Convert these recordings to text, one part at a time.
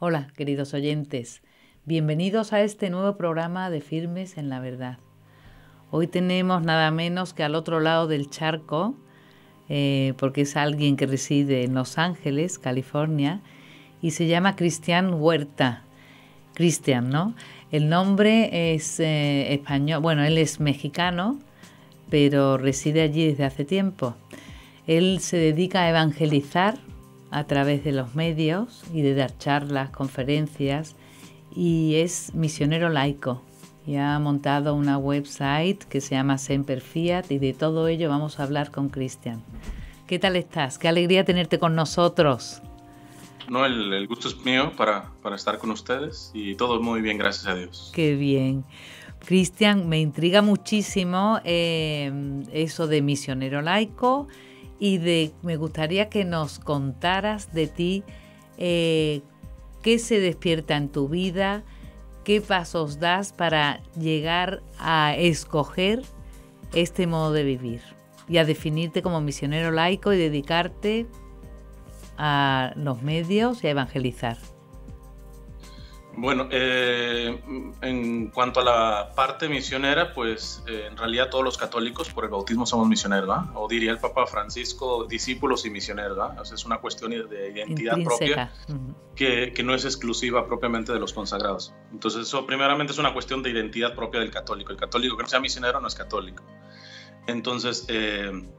Hola, queridos oyentes. Bienvenidos a este nuevo programa de Firmes en la Verdad. Hoy tenemos nada menos que al otro lado del charco, porque es alguien que reside en Los Ángeles, California, y se llama Cristian Huerta. Cristian, ¿no? El nombre es español, bueno, él es mexicano, pero reside allí desde hace tiempo. Él se dedica a evangelizar a través de los medios y de dar charlas, conferencias, y es misionero laico y ha montado una website que se llama Semper Fiat, y de todo ello vamos a hablar con Cristian. ¿Qué tal estás? Qué alegría tenerte con nosotros. No, el gusto es mío para estar con ustedes y todo muy bien, gracias a Dios. Qué bien. Cristian, me intriga muchísimo eso de misionero laico, y me gustaría que nos contaras de ti, qué se despierta en tu vida, qué pasos das para llegar a escoger este modo de vivir y a definirte como misionero laico y dedicarte a los medios y a evangelizar. Bueno, en cuanto a la parte misionera, pues en realidad todos los católicos por el bautismo somos misioneros, ¿verdad? O diría el Papa Francisco, discípulos y misioneros, ¿verdad? O sea, es una cuestión de identidad Intrínseca. propia que no es exclusiva propiamente de los consagrados. Entonces eso primeramente es una cuestión de identidad propia del católico. El católico que no sea misionero no es católico. Entonces,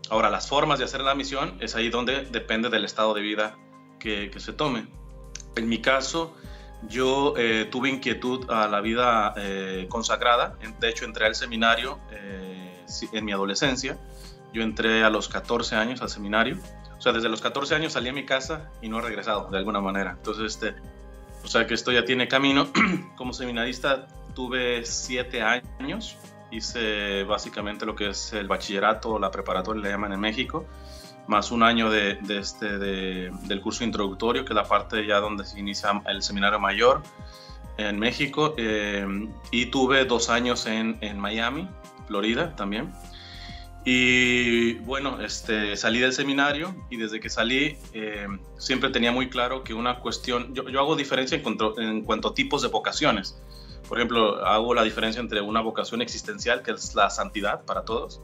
ahora las formas de hacer la misión es ahí donde depende del estado de vida que se tome. En mi caso, yo tuve inquietud a la vida consagrada. De hecho, entré al seminario en mi adolescencia. Yo entré a los 14 años al seminario. O sea, desde los 14 años salí a mi casa y no he regresado de alguna manera. Entonces, o sea que esto ya tiene camino. Como seminarista tuve 7 años. Hice básicamente lo que es el bachillerato, la preparatoria le llaman en México, más un año del curso introductorio, que es la parte ya donde se inicia el seminario mayor en México, y tuve 2 años en Miami, Florida también. Y bueno, salí del seminario y desde que salí siempre tenía muy claro que una cuestión, yo hago diferencia en cuanto a tipos de vocaciones. Por ejemplo, hago la diferencia entre una vocación existencial, que es la santidad para todos.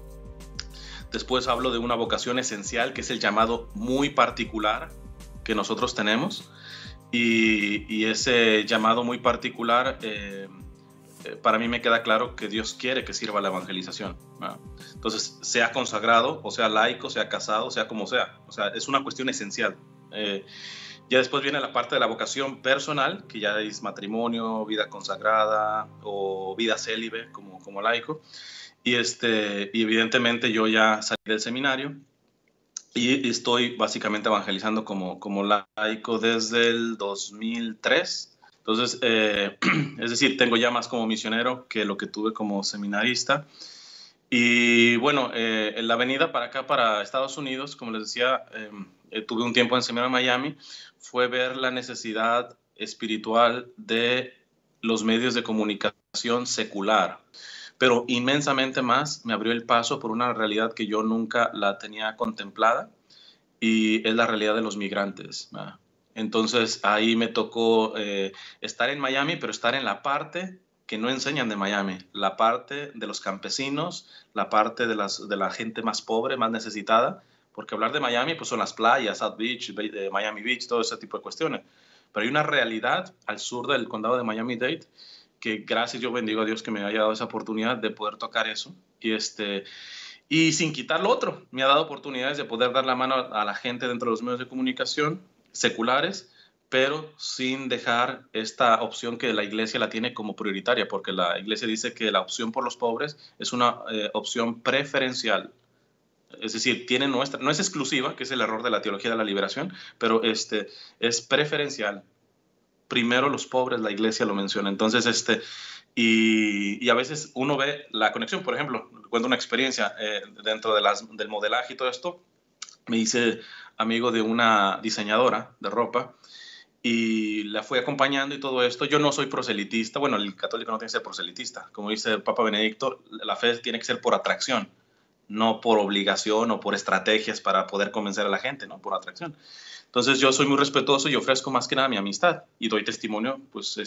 Después hablo de una vocación esencial, que es el llamado muy particular que nosotros tenemos. Y ese llamado muy particular, para mí me queda claro que Dios quiere que sirva la evangelización, ¿no? Entonces, sea consagrado, o sea laico, sea casado, sea como sea. O sea, es una cuestión esencial. Ya después viene la parte de la vocación personal, que ya es matrimonio, vida consagrada o vida célibe como laico. Y evidentemente yo ya salí del seminario y estoy básicamente evangelizando como laico desde el 2003. Entonces, es decir, tengo ya más como misionero que lo que tuve como seminarista. Y bueno, en la venida para acá, para Estados Unidos, como les decía, tuve un tiempo en seminario en Miami, fue ver la necesidad espiritual de los medios de comunicación secular, pero inmensamente más me abrió el paso por una realidad que yo nunca la tenía contemplada, y es la realidad de los migrantes, ¿verdad? Entonces ahí me tocó estar en Miami, pero estar en la parte que no enseñan de Miami, la parte de los campesinos, la parte de la gente más pobre, más necesitada, porque hablar de Miami pues son las playas, South Beach, Miami Beach, todo ese tipo de cuestiones. Pero hay una realidad al sur del condado de Miami-Dade que gracias, yo bendigo a Dios que me haya dado esa oportunidad de poder tocar eso. Y sin quitar lo otro, me ha dado oportunidades de poder dar la mano a la gente dentro de los medios de comunicación seculares, pero sin dejar esta opción que la iglesia la tiene como prioritaria, porque la iglesia dice que la opción por los pobres es una opción preferencial. Es decir, no es exclusiva, que es el error de la teología de la liberación, pero es preferencial. Primero los pobres, la iglesia lo menciona. Entonces, y a veces uno ve la conexión. Por ejemplo, cuento una experiencia dentro del modelaje y todo esto. Me hice amigo de una diseñadora de ropa y la fui acompañando y todo esto. Yo no soy proselitista. Bueno, el católico no tiene que ser proselitista. Como dice el Papa Benedicto, la fe tiene que ser por atracción. no por obligación o por estrategias para poder convencer a la gente, ¿no? Por atracción. Entonces yo soy muy respetuoso y ofrezco más que nada mi amistad y doy testimonio, pues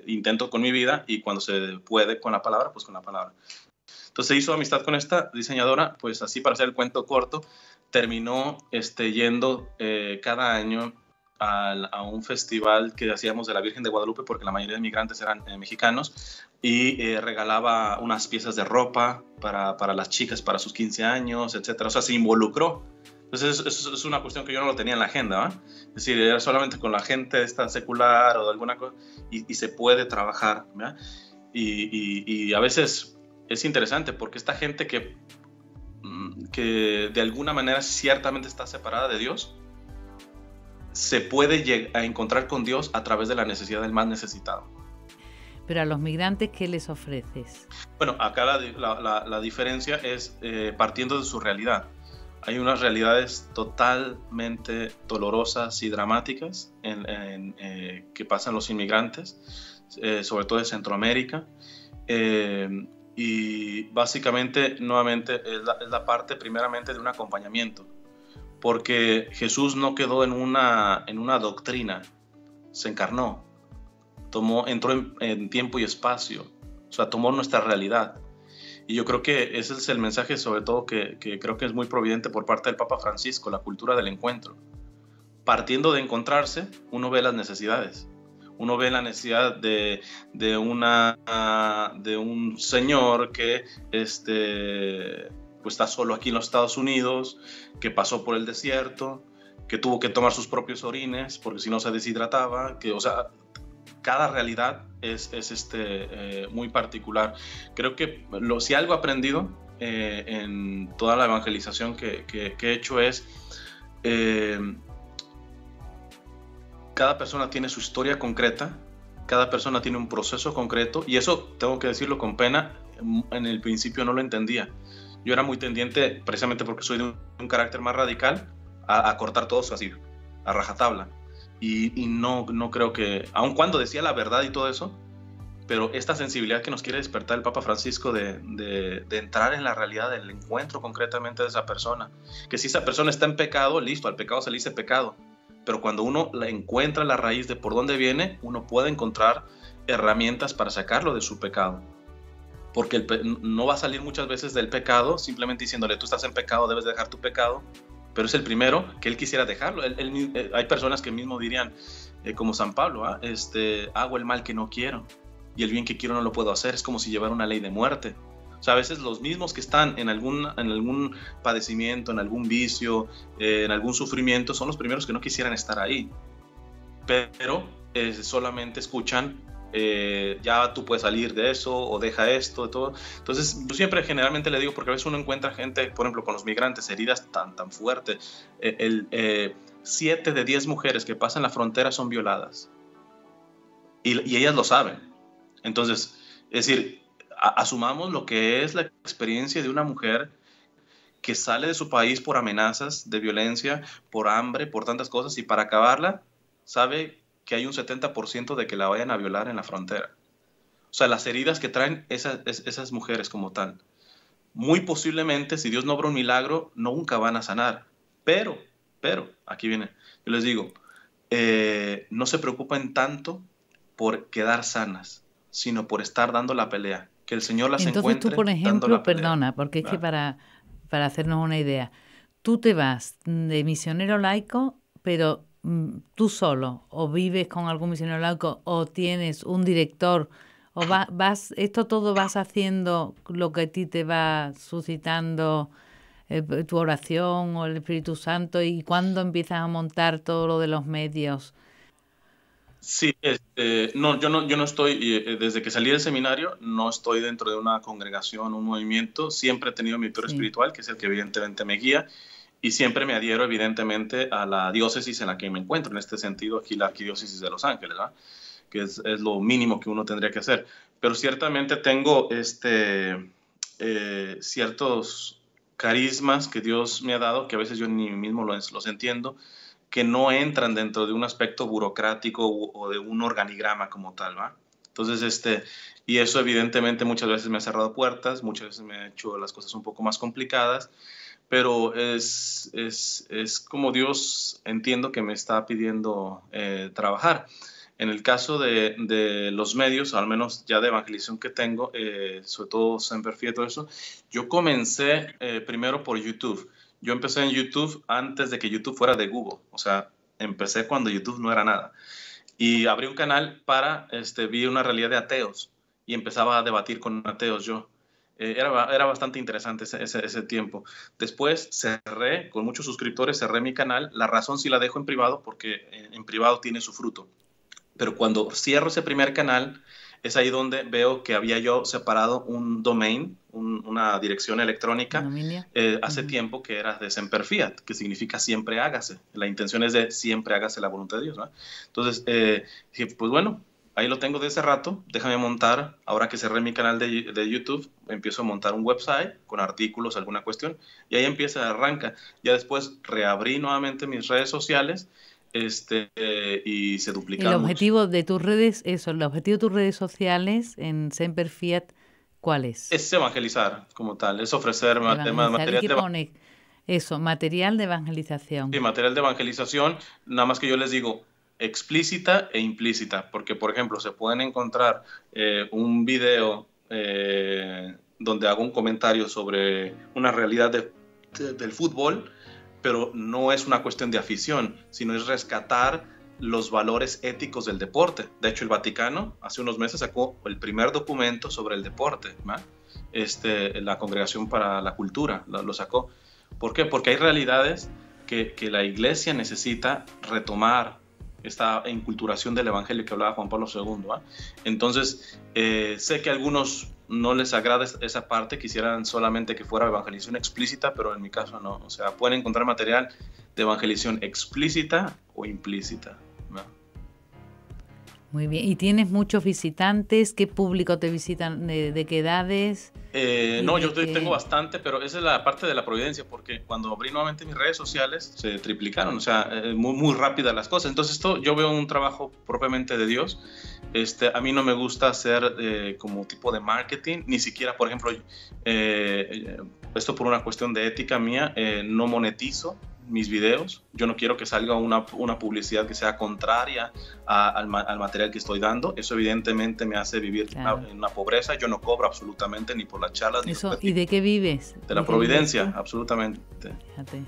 intento con mi vida y cuando se puede con la palabra, pues con la palabra. Entonces hizo amistad con esta diseñadora, pues así para hacer el cuento corto, terminó yendo cada año a un festival que hacíamos de la Virgen de Guadalupe, porque la mayoría de migrantes eran mexicanos, y regalaba unas piezas de ropa para las chicas, para sus 15 años, etc. O sea, se involucró. Entonces es una cuestión que yo no lo tenía en la agenda, ¿va? Es decir, era solamente con la gente esta secular o de alguna cosa, y se puede trabajar, ¿verdad? Y a veces es interesante porque esta gente que de alguna manera ciertamente está separada de Dios, se puede a encontrar con Dios a través de la necesidad del más necesitado. Pero a los migrantes, ¿qué les ofreces? Bueno, acá la diferencia es partiendo de su realidad. Hay unas realidades totalmente dolorosas y dramáticas que pasan los inmigrantes, sobre todo de Centroamérica. Y básicamente, nuevamente, es la parte primeramente de un acompañamiento. Porque Jesús no quedó en una doctrina, se encarnó, entró en tiempo y espacio, o sea, tomó nuestra realidad. Y yo creo que ese es el mensaje, sobre todo, que creo que es muy providente por parte del Papa Francisco, la cultura del encuentro. Partiendo de encontrarse, uno ve las necesidades. Uno ve la necesidad de un señor que pues está solo aquí en los Estados Unidos, que pasó por el desierto, que tuvo que tomar sus propios orines porque si no se deshidrataba, o sea, cada realidad es muy particular. Creo que si algo he aprendido en toda la evangelización que he hecho es cada persona tiene su historia concreta, cada persona tiene un proceso concreto, y eso tengo que decirlo con pena, en el principio no lo entendía. Yo era muy tendiente, precisamente porque soy de un carácter más radical, a cortar todo así, a rajatabla. Y no creo que, aun cuando decía la verdad y todo eso, pero esta sensibilidad que nos quiere despertar el Papa Francisco de entrar en la realidad del encuentro concretamente de esa persona, que si esa persona está en pecado, listo, al pecado se le dice pecado, pero cuando uno encuentra la raíz de por dónde viene, uno puede encontrar herramientas para sacarlo de su pecado. Porque no va a salir muchas veces del pecado simplemente diciéndole, tú estás en pecado, debes dejar tu pecado, pero es el primero que él quisiera dejarlo. Hay personas que mismo dirían, como San Pablo, hago el mal que no quiero y el bien que quiero no lo puedo hacer. Es como si llevara una ley de muerte. O sea, a veces los mismos que están en algún padecimiento, en algún vicio, en algún sufrimiento, son los primeros que no quisieran estar ahí. Pero solamente escuchan, ya tú puedes salir de eso o deja esto, de todo. Entonces, yo siempre generalmente le digo, porque a veces uno encuentra gente, por ejemplo, con los migrantes, heridas tan fuertes. 7 de 10 mujeres que pasan la frontera son violadas. Y ellas lo saben. Entonces, es decir, asumamos lo que es la experiencia de una mujer que sale de su país por amenazas de violencia, por hambre, por tantas cosas, y para acabarla, sabe que hay un 70% de que la vayan a violar en la frontera. O sea, las heridas que traen esas mujeres como tal, muy posiblemente, si Dios no obra un milagro, nunca van a sanar. Pero, aquí viene, yo les digo, no se preocupen tanto por quedar sanas, sino por estar dando la pelea. Que el Señor las encuentre. Entonces tú, por ejemplo, perdona, porque es que para hacernos una idea, tú te vas de misionero laico, pero tú solo, o vives con algún misionero laico, o tienes un director, o esto todo vas haciendo lo que a ti te va suscitando tu oración o el Espíritu Santo, y cuándo empiezas a montar todo lo de los medios. Sí, no, yo no estoy, desde que salí del seminario, no estoy dentro de una congregación, un movimiento. Siempre he tenido mi tutor espiritual, que es el que evidentemente me guía, y siempre me adhiero evidentemente a la diócesis en la que me encuentro, en este sentido aquí la Arquidiócesis de Los Ángeles, ¿verdad? Que es lo mínimo que uno tendría que hacer. Pero ciertamente tengo ciertos carismas que Dios me ha dado, que a veces yo ni mismo los entiendo, que no entran dentro de un aspecto burocrático o de un organigrama como tal, ¿va? Entonces, y eso evidentemente muchas veces me ha cerrado puertas, muchas veces me ha hecho las cosas un poco más complicadas, pero es como Dios, entiendo que me está pidiendo trabajar. En el caso de los medios, al menos ya de evangelización que tengo, sobre todo Semper Fiat, todo eso, yo comencé primero por YouTube. Yo empecé en YouTube antes de que YouTube fuera de Google, o sea, empecé cuando YouTube no era nada. Y abrí un canal vi una realidad de ateos y empezaba a debatir con ateos yo. Era bastante interesante ese tiempo. Después cerré, con muchos suscriptores, cerré mi canal. La razón sí la dejo en privado porque en privado tiene su fruto. Pero cuando cierro ese primer canal, es ahí donde veo que había yo separado un domain, una dirección electrónica, hace tiempo, que era de Semper Fiat, que significa siempre hágase. La intención es de siempre hágase la voluntad de Dios, ¿no? Entonces, dije, pues bueno, ahí lo tengo desde hace rato, déjame montar, ahora que cerré mi canal de YouTube, empiezo a montar un website con artículos, alguna cuestión, y ahí arranca. Ya después reabrí nuevamente mis redes sociales, y se duplicaron. El objetivo de tus redes, el objetivo de tus redes sociales en Semper Fiat, ¿cuál es? Es evangelizar como tal, es ofrecer material material de evangelización. Sí, material de evangelización, nada más que yo les digo explícita e implícita, porque por ejemplo se pueden encontrar un video donde hago un comentario sobre una realidad del fútbol, pero no es una cuestión de afición, sino es rescatar los valores éticos del deporte. De hecho, el Vaticano hace unos meses sacó el primer documento sobre el deporte, ¿no? La Congregación para la Cultura lo sacó. ¿Por qué? Porque hay realidades que la Iglesia necesita retomar, esta enculturación del Evangelio que hablaba Juan Pablo II, ¿eh? Entonces, sé que a algunos no les agrada esa parte, quisieran solamente que fuera evangelización explícita, pero en mi caso no. O sea, pueden encontrar material de evangelización explícita o implícita, ¿no? Muy bien. ¿Y tienes muchos visitantes? ¿Qué público te visitan? ¿De qué edades? No, yo tengo bastante, pero esa es la parte de la providencia, porque cuando abrí nuevamente mis redes sociales se triplicaron, o sea, muy, muy rápidas las cosas. Entonces esto yo veo un trabajo propiamente de Dios. A mí no me gusta hacer como tipo de marketing, ni siquiera, por ejemplo, esto por una cuestión de ética mía, no monetizo mis videos. Yo no quiero que salga una publicidad que sea contraria al material que estoy dando. Eso evidentemente me hace vivir en una pobreza. Yo no cobro absolutamente ni por las charlas. ¿Y de qué vives? De la providencia, absolutamente. Fíjate.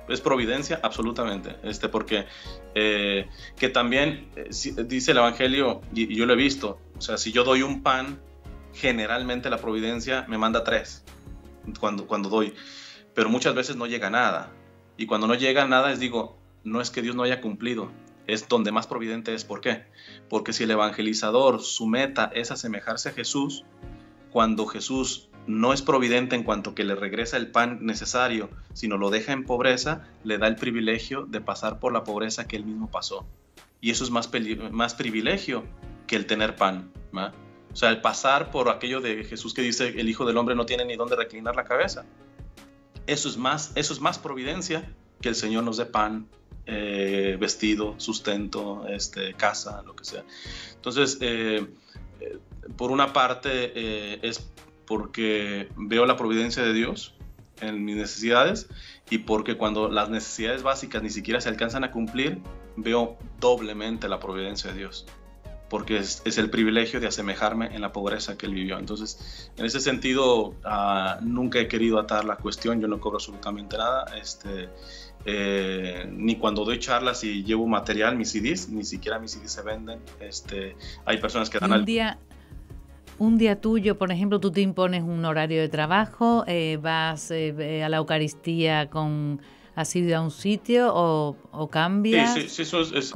Es providencia, absolutamente. Porque que también dice el Evangelio, y yo lo he visto, o sea, si yo doy un pan, generalmente la providencia me manda 3 cuando doy, pero muchas veces no llega nada. Y cuando no llega nada, no es que Dios no haya cumplido, es donde más providente es. ¿Por qué? Porque si el evangelizador, su meta es asemejarse a Jesús, cuando Jesús no es providente en cuanto que le regresa el pan necesario, sino lo deja en pobreza, le da el privilegio de pasar por la pobreza que él mismo pasó. Y eso es más privilegio que el tener pan, ¿va? O sea, el pasar por aquello de Jesús que dice, el Hijo del Hombre no tiene ni dónde reclinar la cabeza. Eso es más providencia que el Señor nos dé pan, vestido, sustento, casa, lo que sea. Entonces, por una parte es porque veo la providencia de Dios en mis necesidades, y porque cuando las necesidades básicas ni siquiera se alcanzan a cumplir, veo doblemente la providencia de Dios, porque es el privilegio de asemejarme en la pobreza que él vivió. Entonces, en ese sentido, nunca he querido atar la cuestión. Yo no cobro absolutamente nada, ni cuando doy charlas y llevo material, mis CDs, ni siquiera mis CDs se venden. Hay personas que dan un día tuyo, por ejemplo, tú te impones un horario de trabajo, vas a la Eucaristía ¿Has ido a un sitio o cambias? Sí, eso es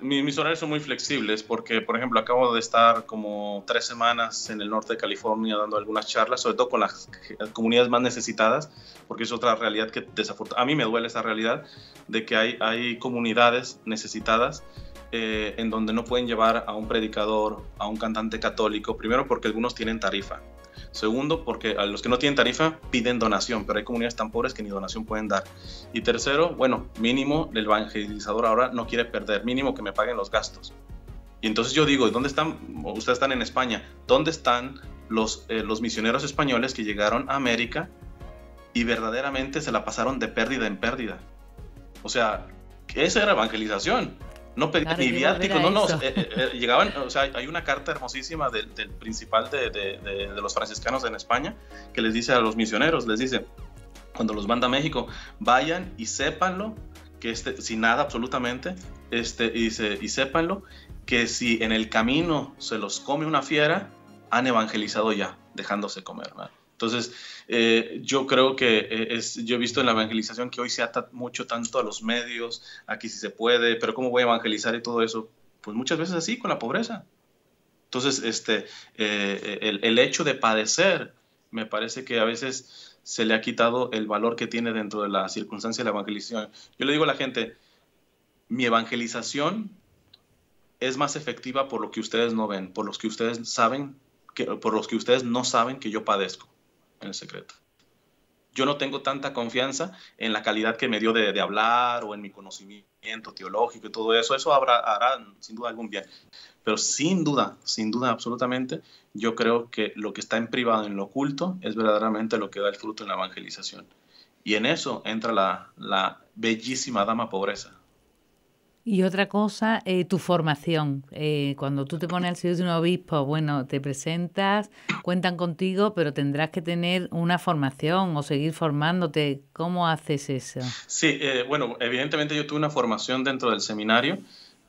mis horarios son muy flexibles, porque, por ejemplo, acabo de estar como 3 semanas en el norte de California dando algunas charlas, sobre todo con las comunidades más necesitadas, porque es otra realidad que desafortunadamente, a mí me duele esa realidad de que hay comunidades necesitadas en donde no pueden llevar a un predicador, a un cantante católico, primero porque algunos tienen tarifa. Segundo, porque a los que no tienen tarifa piden donación, pero hay comunidades tan pobres que ni donación pueden dar. Y tercero, bueno, mínimo el evangelizador ahora no quiere perder, mínimo que me paguen los gastos. Y entonces yo digo, ¿dónde están? Ustedes están en España, ¿dónde están los misioneros españoles que llegaron a América y verdaderamente se la pasaron de pérdida en pérdida? O sea, esa era evangelización. No pedían ni viáticos, llegaban, o sea, hay una carta hermosísima del principal de los franciscanos en España que les dice a los misioneros, les dice, cuando los manda a México, vayan y sépanlo, que sin nada absolutamente, y sépanlo, que si en el camino se los come una fiera, han evangelizado ya, dejándose comer, ¿verdad? Entonces, yo creo que yo he visto en la evangelización que hoy se ata mucho tanto a los medios, aquí sí se puede, pero ¿cómo voy a evangelizar y todo eso? Pues muchas veces así, con la pobreza. Entonces, el hecho de padecer, me parece que a veces se le ha quitado el valor que tiene dentro de la circunstancia de la evangelización. Yo le digo a la gente, mi evangelización es más efectiva por lo que ustedes no ven, por los que ustedes saben, por los que ustedes no saben que yo padezco en el secreto. Yo no tengo tanta confianza en la calidad que me dio de hablar o en mi conocimiento teológico y todo eso. Eso hará sin duda algún bien. Pero sin duda, absolutamente, yo creo que lo que está en privado, en lo oculto, es verdaderamente lo que da el fruto en la evangelización. Y en eso entra la bellísima dama pobreza. Y otra cosa, tu formación. Cuando tú te pones al servicio de un obispo, bueno, te presentas, cuentan contigo, pero tendrás que tener una formación o seguir formándote. ¿Cómo haces eso? Sí, bueno, evidentemente yo tuve una formación dentro del seminario,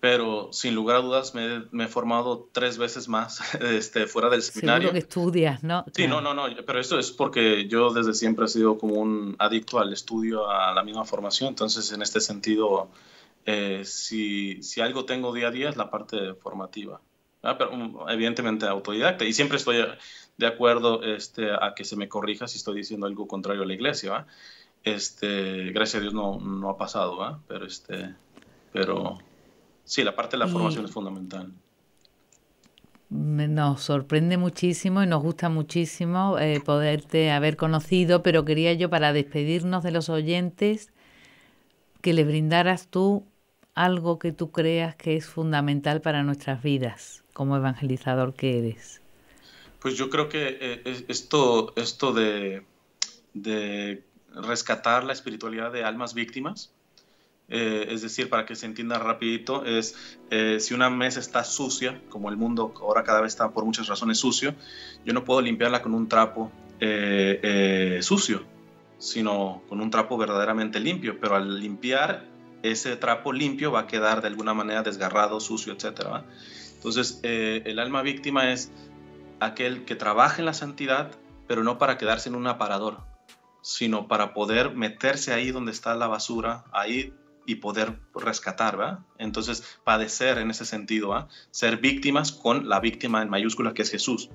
pero sin lugar a dudas me he formado 3 veces más fuera del seminario. Seguro que estudias, ¿no? Sí, claro. No, pero esto es porque yo desde siempre he sido como un adicto al estudio, a la misma formación, entonces en este sentido... si algo tengo día a día es la parte formativa, ¿verdad? Pero evidentemente autodidacta, y siempre estoy de acuerdo a que se me corrija si estoy diciendo algo contrario a la iglesia, ¿verdad? Gracias a Dios no ha pasado, ¿verdad? Pero sí, la parte de la formación es fundamental. Nos sorprende muchísimo y nos gusta muchísimo poderte haber conocido, pero quería yo, para despedirnos de los oyentes, que le brindaras tú algo que tú creas que es fundamental para nuestras vidas, como evangelizador que eres. Pues yo creo que esto de rescatar la espiritualidad de almas víctimas, es decir, para que se entienda rapidito, es si una mesa está sucia, como el mundo ahora cada vez está por muchas razones sucio, yo no puedo limpiarla con un trapo sucio, sino con un trapo verdaderamente limpio, pero al limpiar ese trapo limpio va a quedar de alguna manera desgarrado, sucio, etc. Entonces, el alma víctima es aquel que trabaja en la santidad, pero no para quedarse en un aparador, sino para poder meterse ahí donde está la basura, ahí, y poder rescatar, ¿verdad? Entonces, padecer en ese sentido, ¿verdad? Ser víctimas con la víctima en mayúscula, que es Jesús,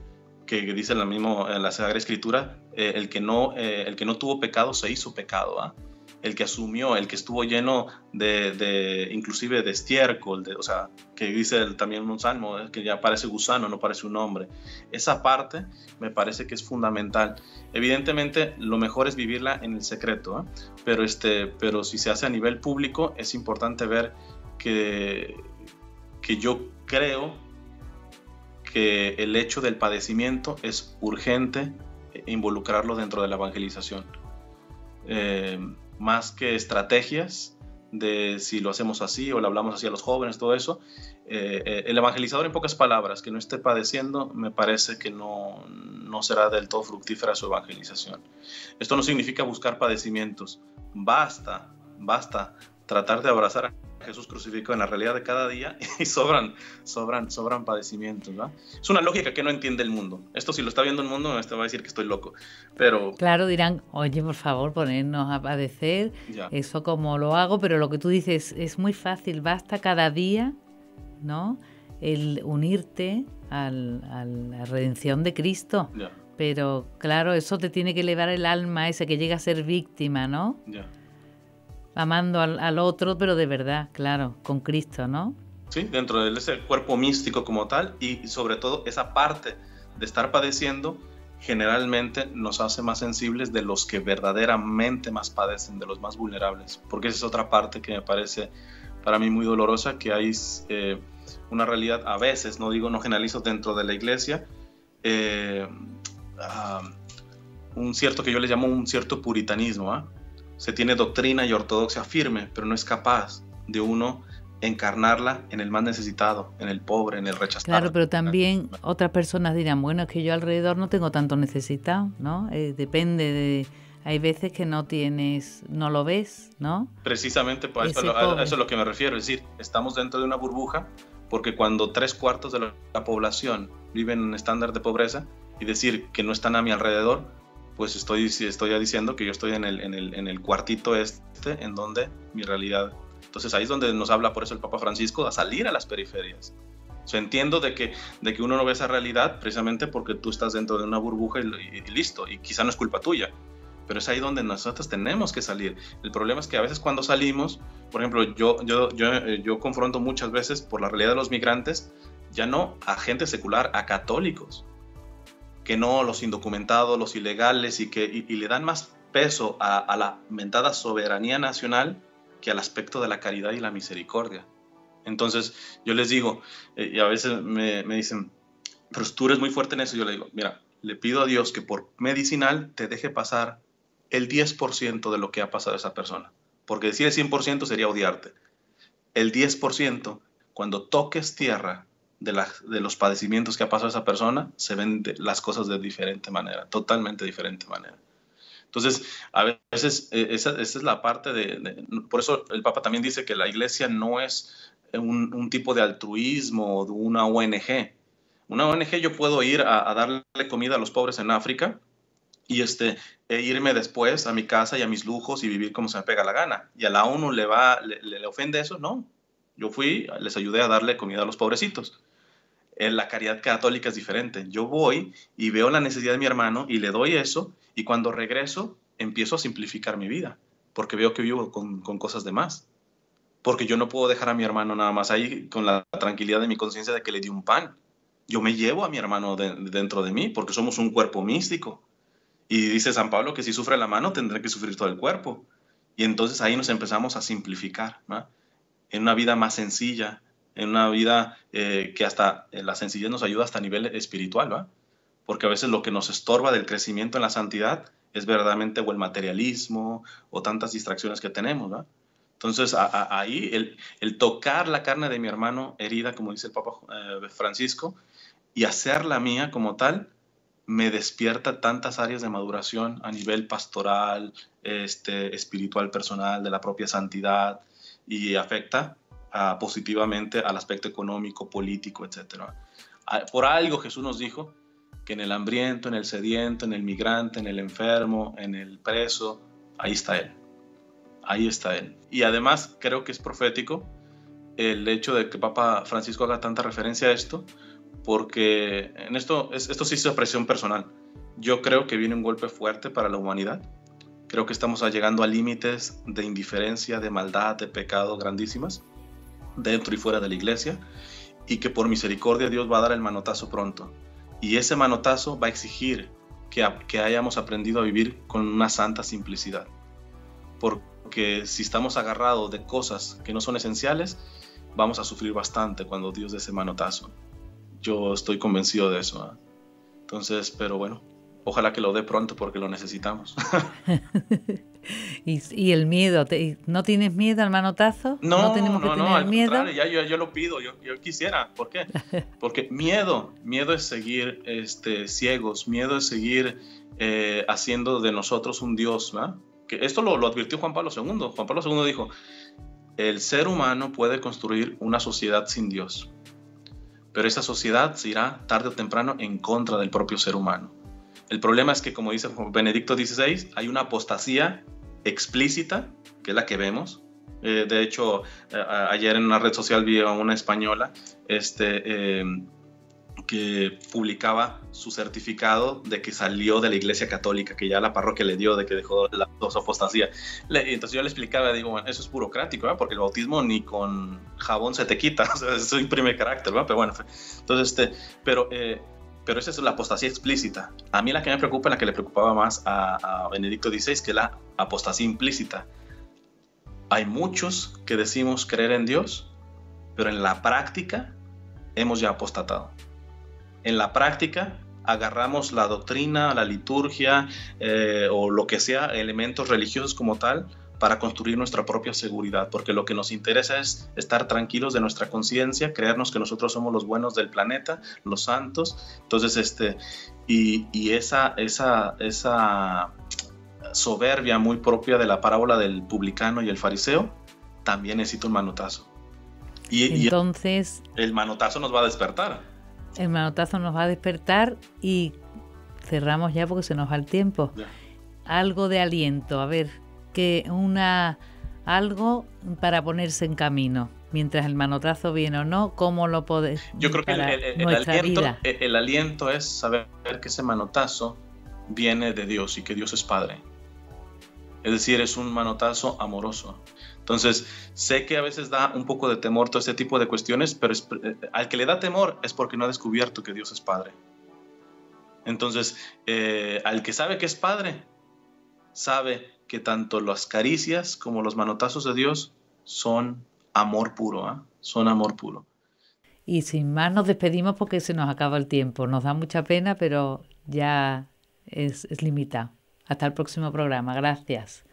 que dice en la Sagrada Escritura, el que no tuvo pecado se hizo pecado, ¿verdad? El que asumió, el que estuvo lleno inclusive de estiércol, o sea, que dice también un salmo, que ya parece gusano, no parece un hombre. Esa parte me parece que es fundamental. Evidentemente, lo mejor es vivirla en el secreto, ¿eh? Pero si se hace a nivel público, es importante ver que yo creo que el hecho del padecimiento es urgente involucrarlo dentro de la evangelización. Más que estrategias de si lo hacemos así o le hablamos así a los jóvenes, todo eso, el evangelizador, en pocas palabras, que no esté padeciendo, me parece que no será del todo fructífera su evangelización. Esto no significa buscar padecimientos, basta tratar de abrazar a Jesús crucificado en la realidad de cada día y sobran padecimientos, ¿no? Es una lógica que no entiende el mundo. Esto, si lo está viendo el mundo, me va a decir que estoy loco, pero... Claro, dirán, oye, por favor, ponernos a padecer, ya. Eso como lo hago, pero lo que tú dices es muy fácil, basta cada día, ¿no?, el unirte a la redención de Cristo, ya. Pero claro, eso te tiene que elevar el alma, ese que llega a ser víctima, ¿no? Ya. Amando al otro, pero de verdad, claro, con Cristo, ¿no? Sí, dentro de ese cuerpo místico como tal, y sobre todo esa parte de estar padeciendo generalmente nos hace más sensibles de los que verdaderamente más padecen, de los más vulnerables, porque esa es otra parte que me parece para mí muy dolorosa, que hay una realidad a veces, no generalizo, dentro de la iglesia, un cierto, que yo le llamo un cierto puritanismo. Se tiene doctrina y ortodoxia firme, pero no es capaz de uno encarnarla en el más necesitado, en el pobre, en el rechazado. Claro, pero también otras personas dirán, bueno, es que yo alrededor no tengo tanto necesitado, ¿no? Depende de... Hay veces que no lo ves, ¿no? Precisamente a eso es lo que me refiero. Es decir, estamos dentro de una burbuja, porque cuando 3/4 de la población vive en un estándar de pobreza, y decir que no están a mi alrededor, pues estoy ya diciendo que yo estoy en el cuartito en donde mi realidad... Entonces ahí es donde nos habla por eso el Papa Francisco, a salir a las periferias. O sea, entiendo de que uno no ve esa realidad precisamente porque tú estás dentro de una burbuja y listo, y quizá no es culpa tuya. Pero es ahí donde nosotros tenemos que salir. El problema es que a veces cuando salimos, por ejemplo, yo confronto muchas veces por la realidad de los migrantes, ya no a gente secular, a católicos, que no, los indocumentados, los ilegales, y le dan más peso a la mentada soberanía nacional que al aspecto de la caridad y la misericordia. Entonces yo les digo, y a veces me dicen, pero tú eres muy fuerte en eso. Yo le digo, mira, le pido a Dios que por medicinal te deje pasar el 10% de lo que ha pasado a esa persona. Porque decir el 100% sería odiarte. El 10%, cuando toques tierra de los padecimientos que ha pasado a esa persona, se ven las cosas de diferente manera, totalmente diferente manera. Entonces, a veces esa es la parte por eso el Papa también dice que la iglesia no es un tipo de altruismo o de una ONG. Una ONG, yo puedo ir a darle comida a los pobres en África e irme después a mi casa y a mis lujos y vivir como se me pega la gana. ¿Y a la ONU le ofende eso? No. Yo les ayudé a darle comida a los pobrecitos. La caridad católica es diferente. Yo voy y veo la necesidad de mi hermano y le doy eso, y cuando regreso empiezo a simplificar mi vida, porque veo que vivo con cosas de más. Porque yo no puedo dejar a mi hermano nada más ahí con la tranquilidad de mi conciencia de que le di un pan. Yo me llevo a mi hermano dentro de mí, porque somos un cuerpo místico. Y dice San Pablo que si sufre la mano tendrá que sufrir todo el cuerpo. Y entonces ahí nos empezamos a simplificar, ¿no? En una vida más sencilla, en una vida que hasta la sencillez nos ayuda hasta a nivel espiritual, ¿no? Porque a veces lo que nos estorba del crecimiento en la santidad es verdaderamente o el materialismo o tantas distracciones que tenemos, ¿no? Entonces ahí el tocar la carne de mi hermano herida, como dice el Papa Francisco, y hacerla mía como tal, me despierta tantas áreas de maduración a nivel pastoral, espiritual, personal, de la propia santidad, y afecta positivamente al aspecto económico, político, etc. Por algo Jesús nos dijo que en el hambriento, en el sediento, en el migrante, en el enfermo, en el preso, ahí está Él. Ahí está Él. Y además creo que es profético el hecho de que Papa Francisco haga tanta referencia a esto, porque esto sí es apreciación personal. Yo creo que viene un golpe fuerte para la humanidad. Creo que estamos llegando a límites de indiferencia, de maldad, de pecado grandísimas, dentro y fuera de la iglesia, y que por misericordia Dios va a dar el manotazo pronto. Y ese manotazo va a exigir que hayamos aprendido a vivir con una santa simplicidad. Porque si estamos agarrados de cosas que no son esenciales, vamos a sufrir bastante cuando Dios dé ese manotazo. Yo estoy convencido de eso, ¿eh? Entonces, pero bueno, ojalá que lo dé pronto porque lo necesitamos. ¿Y el miedo? ¿No tienes miedo al manotazo? No tenemos que tener al miedo. Contrario, yo lo pido, yo quisiera. ¿Por qué? Porque miedo es seguir ciegos, miedo es seguir haciendo de nosotros un Dios, ¿no? Que esto lo advirtió Juan Pablo II. Juan Pablo II dijo, el ser humano puede construir una sociedad sin Dios, pero esa sociedad se irá tarde o temprano en contra del propio ser humano. El problema es que, como dice Benedicto XVI, hay una apostasía explícita, que es la que vemos. De hecho, ayer en una red social vi a una española que publicaba su certificado de que salió de la Iglesia Católica, que ya la parroquia le dio, de que dejó la apostasía. Entonces yo le explicaba, digo, bueno, eso es burocrático, ¿verdad? Porque el bautismo ni con jabón se te quita, o sea, eso imprime carácter, ¿verdad? Pero bueno, entonces, pero esa es la apostasía explícita. A mí la que me preocupa, la que le preocupaba más a Benedicto XVI, que es la apostasía implícita. Hay muchos que decimos creer en Dios, pero en la práctica hemos ya apostatado. En la práctica agarramos la doctrina, la liturgia o lo que sea, elementos religiosos como tal, para construir nuestra propia seguridad, porque lo que nos interesa es estar tranquilos de nuestra conciencia, creernos que nosotros somos los buenos del planeta, los santos. Entonces, esa soberbia muy propia de la parábola del publicano y el fariseo, también necesita un manotazo. Entonces, el manotazo nos va a despertar. El manotazo nos va a despertar y cerramos ya porque se nos va el tiempo. Ya. Algo de aliento, a ver, algo para ponerse en camino. Mientras el manotazo viene o no, ¿cómo lo podés? Yo creo que el aliento es saber que ese manotazo viene de Dios y que Dios es Padre. Es decir, es un manotazo amoroso. Entonces, sé que a veces da un poco de temor todo este tipo de cuestiones, pero al que le da temor es porque no ha descubierto que Dios es Padre. Entonces, al que sabe que es Padre, sabe que tanto las caricias como los manotazos de Dios son amor puro, ¿eh? Son amor puro. Y sin más nos despedimos porque se nos acaba el tiempo. Nos da mucha pena, pero ya es limitado. Hasta el próximo programa. Gracias.